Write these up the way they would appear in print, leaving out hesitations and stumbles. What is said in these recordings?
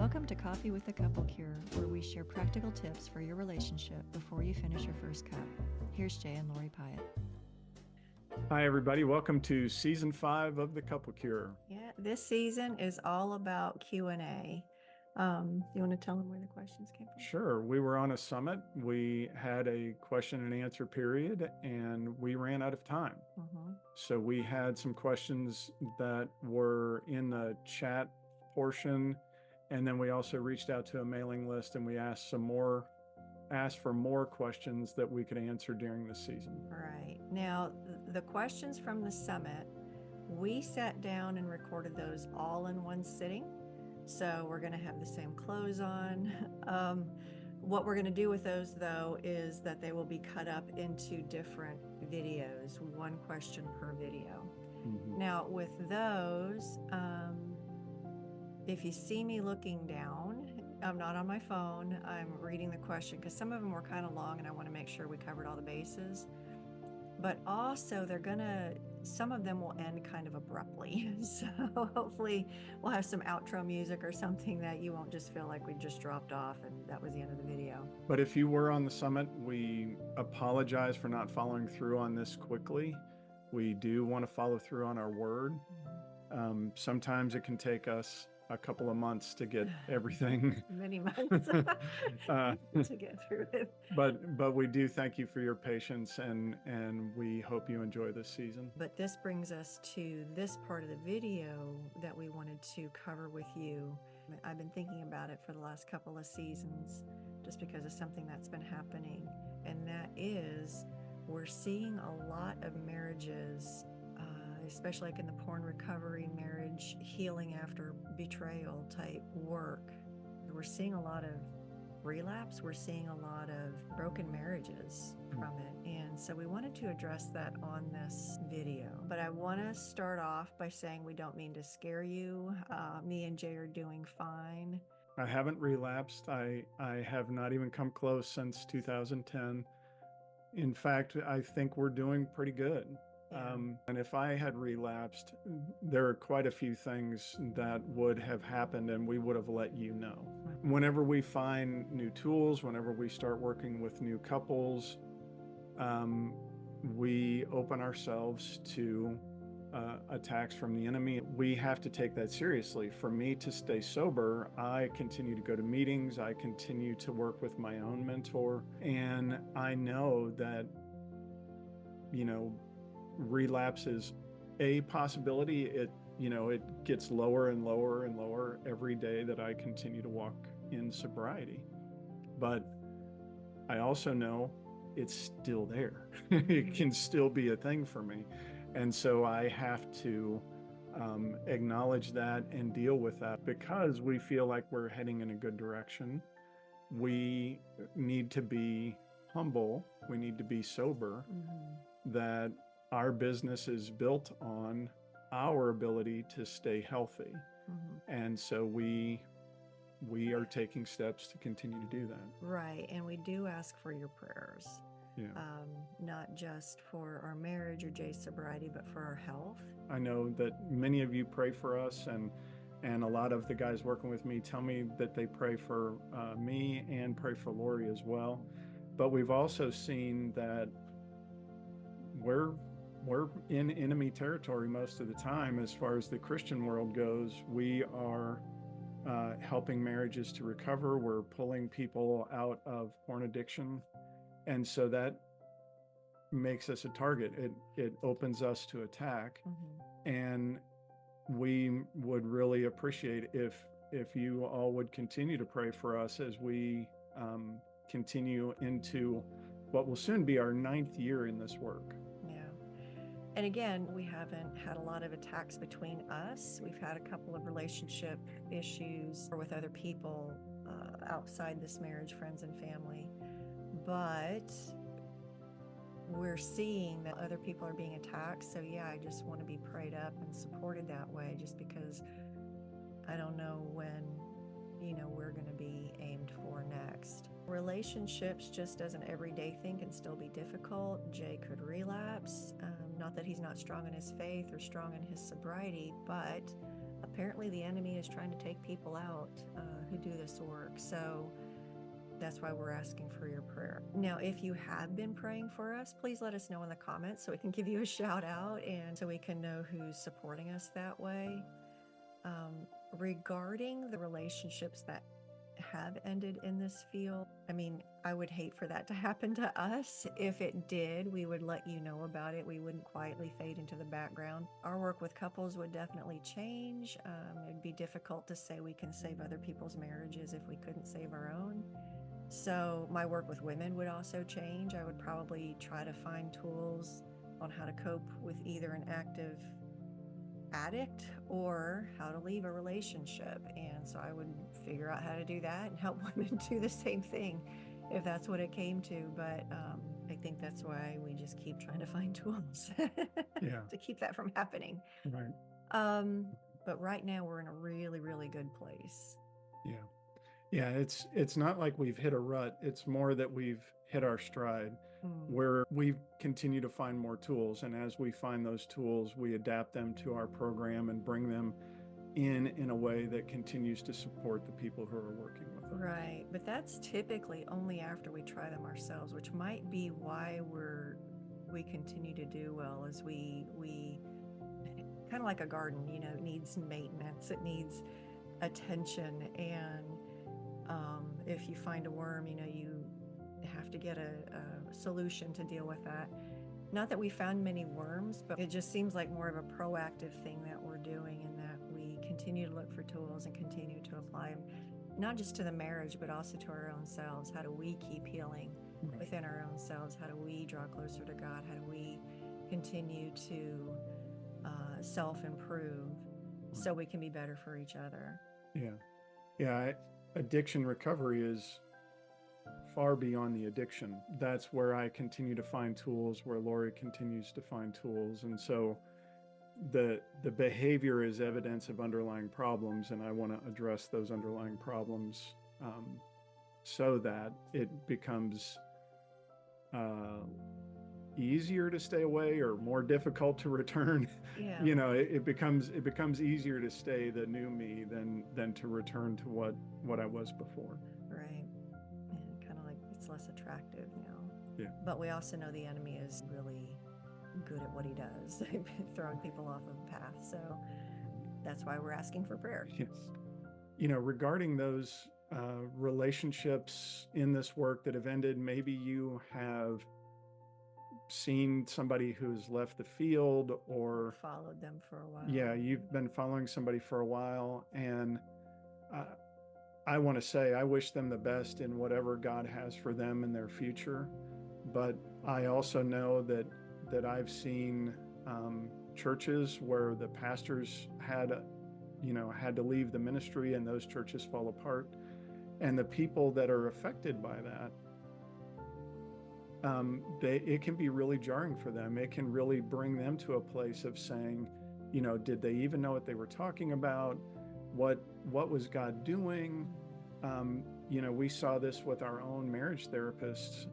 Welcome to Coffee with the Couple Cure, where we share practical tips for your relationship before you finish your first cup. Here's Jay and Lori Pyatt. Hi, everybody. Welcome to Season 5 of the Couple Cure. Yeah, this season is all about Q&A. You want to tell them where the questions came from? Sure. We were on a summit. We had a question and answer period, and we ran out of time. So we had some questions that were in the chat portion, and then we also reached out to a mailing list, and we asked for more questions that we could answer during the season. Right. Now, the questions from the summit, we sat down and recorded those all in one sitting. So we're going to have the same clothes on. What we're going to do with those, though, is that they will be cut up into different videos, one question per video. Now, with those, if you see me looking down, I'm not on my phone. I'm reading the question because some of them were kind of long and I want to make sure we covered all the bases. But also some of them will end kind of abruptly. So hopefully we'll have some outro music or something that you won't just feel like we just dropped off and that was the end of the video. But if you were on the summit, we apologize for not following through on this quickly. We do want to follow through on our word. Sometimes it can take us a couple of months to get everything. Many months to get through it. But we do thank you for your patience, and we hope you enjoy this season. But this brings us to this part of the video that we wanted to cover with you. I've been thinking about it for the last couple of seasons just because of something that's been happening, and that is we're seeing a lot of marriages, especially like in the porn recovery, marriage healing after betrayal type work. We're seeing a lot of relapse. We're seeing a lot of broken marriages from it. And so we wanted to address that on this video. But I want to start off by saying we don't mean to scare you. Me and Jay are doing fine. I haven't relapsed. I have not even come close since 2010. In fact, I think we're doing pretty good. And if I had relapsed, there are quite a few things that would have happened and we would have let you know. Whenever we find new tools, whenever we start working with new couples, we open ourselves to attacks from the enemy. We have to take that seriously. For me to stay sober, I continue to go to meetings. I continue to work with my own mentor. And I know that, relapse is a possibility. It gets lower and lower and lower every day that I continue to walk in sobriety. But I also know it's still there. It can still be a thing for me. And so I have to acknowledge that and deal with that because we feel like we're heading in a good direction. We need to be humble. We need to be sober, that our business is built on our ability to stay healthy. And so we are taking steps to continue to do that. Right. And we do ask for your prayers. Not just for our marriage or Jay's sobriety, but for our health. I know that many of you pray for us, and a lot of the guys working with me tell me that they pray for me and pray for Lori as well. But we've also seen that we're in enemy territory most of the time as far as the Christian world goes. We are helping marriages to recover. We're pulling people out of porn addiction. And so that makes us a target. It opens us to attack. And we would really appreciate if you all would continue to pray for us as we continue into what will soon be our 9th year in this work. And again, we haven't had a lot of attacks between us. We've had a couple of relationship issues with other people outside this marriage, friends and family. But we're seeing that other people are being attacked. So yeah, I just want to be prayed up and supported that way, just because I don't know when we're going to be aimed for next. Relationships, just as an everyday thing, can still be difficult. Jay could relapse. Not that he's not strong in his faith or strong in his sobriety, but a apparently the enemy is trying to take people out who do this work. So that's why we're asking for your prayer. Now, if you have been praying for us, please let us know in the comments so we can give you a shout out and so we can know who's supporting us that way. Regarding the relationships that have ended in this field, I mean, I would hate for that to happen to us. If it did, we would let you know about it. We wouldn't quietly fade into the background. Our work with couples would definitely change. It'd be difficult to say we can save other people's marriages if we couldn't save our own. So my work with women would also change. I would probably try to find tools on how to cope with either an active addict or how to leave a relationship. And so I would figure out how to do that and help women do the same thing if that's what it came to. But I think that's why we just keep trying to find tools Yeah. to keep that from happening. Right. But right now we're in a really, really good place. Yeah. Yeah, it's not like we've hit a rut. It's more that we've hit our stride where we continue to find more tools. And as we find those tools, we adapt them to our program and bring them in a way that continues to support the people who are working with us. Right. But that's typically only after we try them ourselves, which might be why we continue to do well, as we kind of like a garden, you know, it needs maintenance, it needs attention. And if you find a worm, you know, you have to get a solution to deal with that. Not that we found many worms, but it just seems like more of a proactive thing that we're doing, and that we continue to look for tools and continue to apply them, not just to the marriage, but also to our own selves. How do we keep healing within our own selves? How do we draw closer to God? How do we continue to self-improve so we can be better for each other? Yeah. Addiction recovery is far beyond the addiction. That's where I continue to find tools, where Lori continues to find tools. And so the behavior is evidence of underlying problems, and I want to address those underlying problems so that it becomes easier to stay away or more difficult to return. Yeah. You know, it becomes easier to stay the new me than to return to what I was before. Right. And kind of like it's less attractive now. Yeah. But we also know the enemy is really good at what he does, throwing people off of the path. So that's why we're asking for prayer. Yes. You know, regarding those relationships in this work that have ended, maybe you have seen somebody who's left the field or followed them for a while. Yeah, you've been following somebody for a while, and I want to say I wish them the best in whatever God has for them in their future. But I also know that I've seen churches where the pastors had to leave the ministry, and those churches fall apart. And the people that are affected by that, it can be really jarring for them. It can really bring them to a place of saying, you know, did they even know what they were talking about? What was God doing? You know, we saw this with our own marriage therapists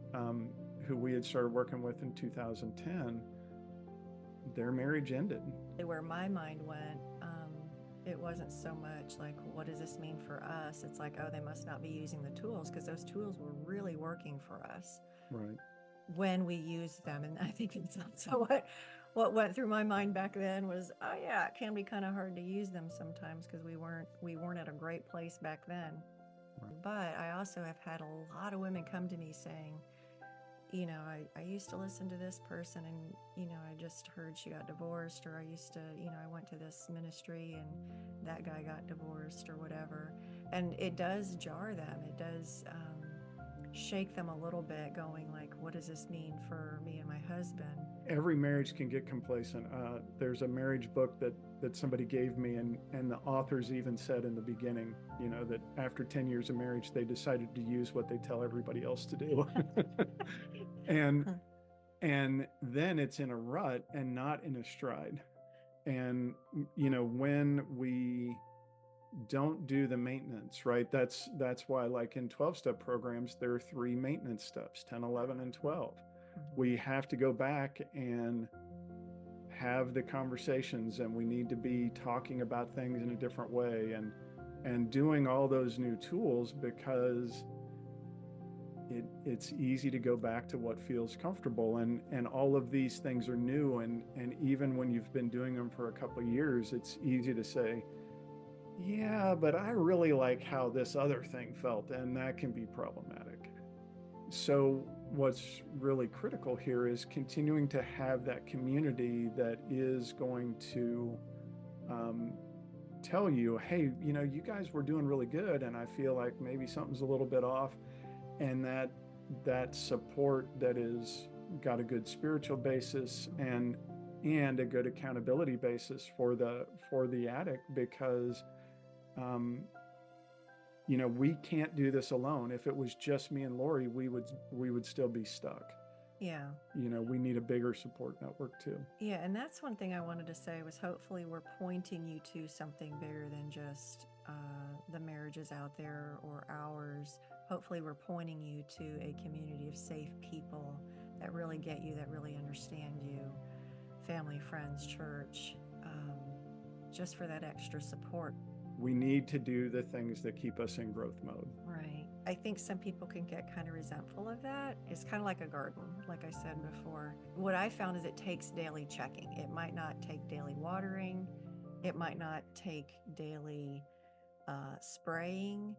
who we had started working with in 2010. Their marriage ended. Where my mind went, it wasn't so much like, what does this mean for us? It's like, oh, they must not be using the tools, because those tools were really working for us. Right. When we used them. And I think it's also what went through my mind back then was, oh yeah, it can be kind of hard to use them sometimes because we weren't at a great place back then. Right. But I also have had a lot of women come to me saying, you know, I used to listen to this person, and, you know, I just heard she got divorced, or I used to, you know, I went to this ministry and that guy got divorced or whatever. And it does jar them. It does shake them a little bit, going like, what does this mean for me and my husband? Every marriage can get complacent. There's a marriage book that somebody gave me, and the authors even said in the beginning, you know, that after 10 years of marriage, they decided to use what they tell everybody else to do. And then it's in a rut and not in a stride. And, you know, when we don't do the maintenance, right? That's why, like in 12-step programs, there are 3 maintenance steps, 10, 11, and 12. We have to go back and have the conversations, and we need to be talking about things in a different way, and doing all those new tools, because it's easy to go back to what feels comfortable, and all of these things are new, and even when you've been doing them for a couple of years, it's easy to say, yeah, but I really like how this other thing felt, and that can be problematic. So what's really critical here is continuing to have that community that is going to tell you, hey, you guys were doing really good, and I feel like maybe something's a little bit off, and that support that is got a good spiritual basis and a good accountability basis for the addict, because we can't do this alone. If it was just me and Lori, we would still be stuck. Yeah. We need a bigger support network too. Yeah, and that's one thing I wanted to say was hopefully we're pointing you to something bigger than just the marriages out there or ours. Hopefully we're pointing you to a community of safe people that really get you, that really understand you, family, friends, church, just for that extra support. We need to do the things that keep us in growth mode. Right. I think some people can get kind of resentful of that. It's kind of like a garden, like I said before. What I found is it takes daily checking. It might not take daily watering. It might not take daily spraying,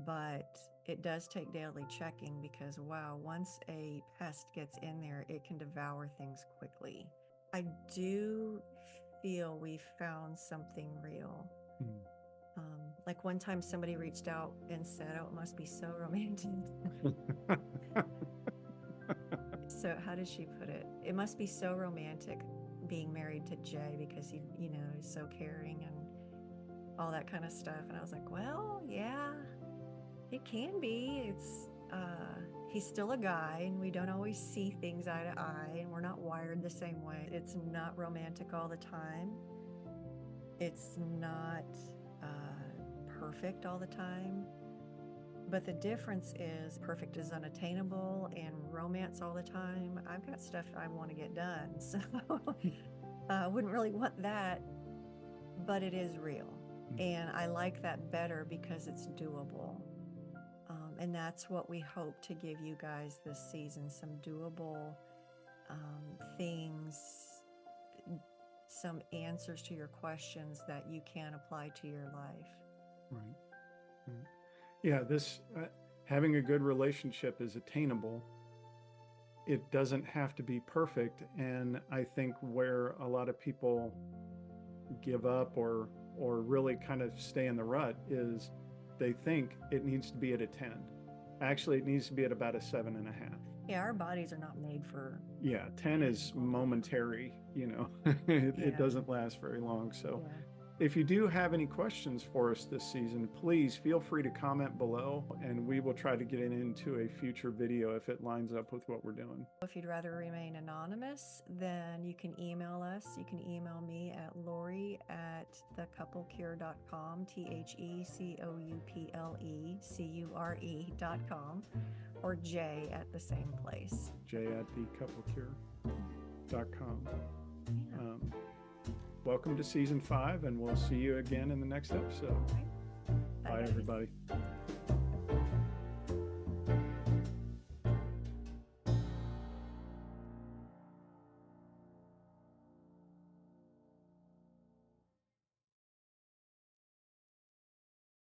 but it does take daily checking, because wow, once a pest gets in there, it can devour things quickly. I do feel we found something real. Like one time somebody reached out and said, oh, it must be so romantic. So how did she put it? It must be so romantic being married to Jay, because he, is so caring and all that kind of stuff. And I was like, well, yeah, it can be. It's, he's still a guy, and we don't always see things eye to eye, and we're not wired the same way. It's not romantic all the time. It's not perfect all the time. But the difference is perfect is unattainable, and romance all the time. I've got stuff I want to get done. So I wouldn't really want that, but it is real. And I like that better because it's doable. And that's what we hope to give you guys this season, some doable things, some answers to your questions that you can apply to your life. Right. Yeah, this having a good relationship is attainable. It doesn't have to be perfect. And I think where a lot of people give up or really kind of stay in the rut is they think it needs to be at a 10. Actually, it needs to be at about a 7.5. Yeah, our bodies are not made for... Yeah, 10 is momentary, it doesn't last very long. So if you do have any questions for us this season, please feel free to comment below, and we will try to get it into a future video if it lines up with what we're doing. If you'd rather remain anonymous, then you can email us. You can email me at Lori@thecouplecure.com, TheCoupleCure.com, or Jay at the same place. Jay@thecouplecure.com. Welcome to season 5, and we'll see you again in the next episode. Right. Bye, everybody.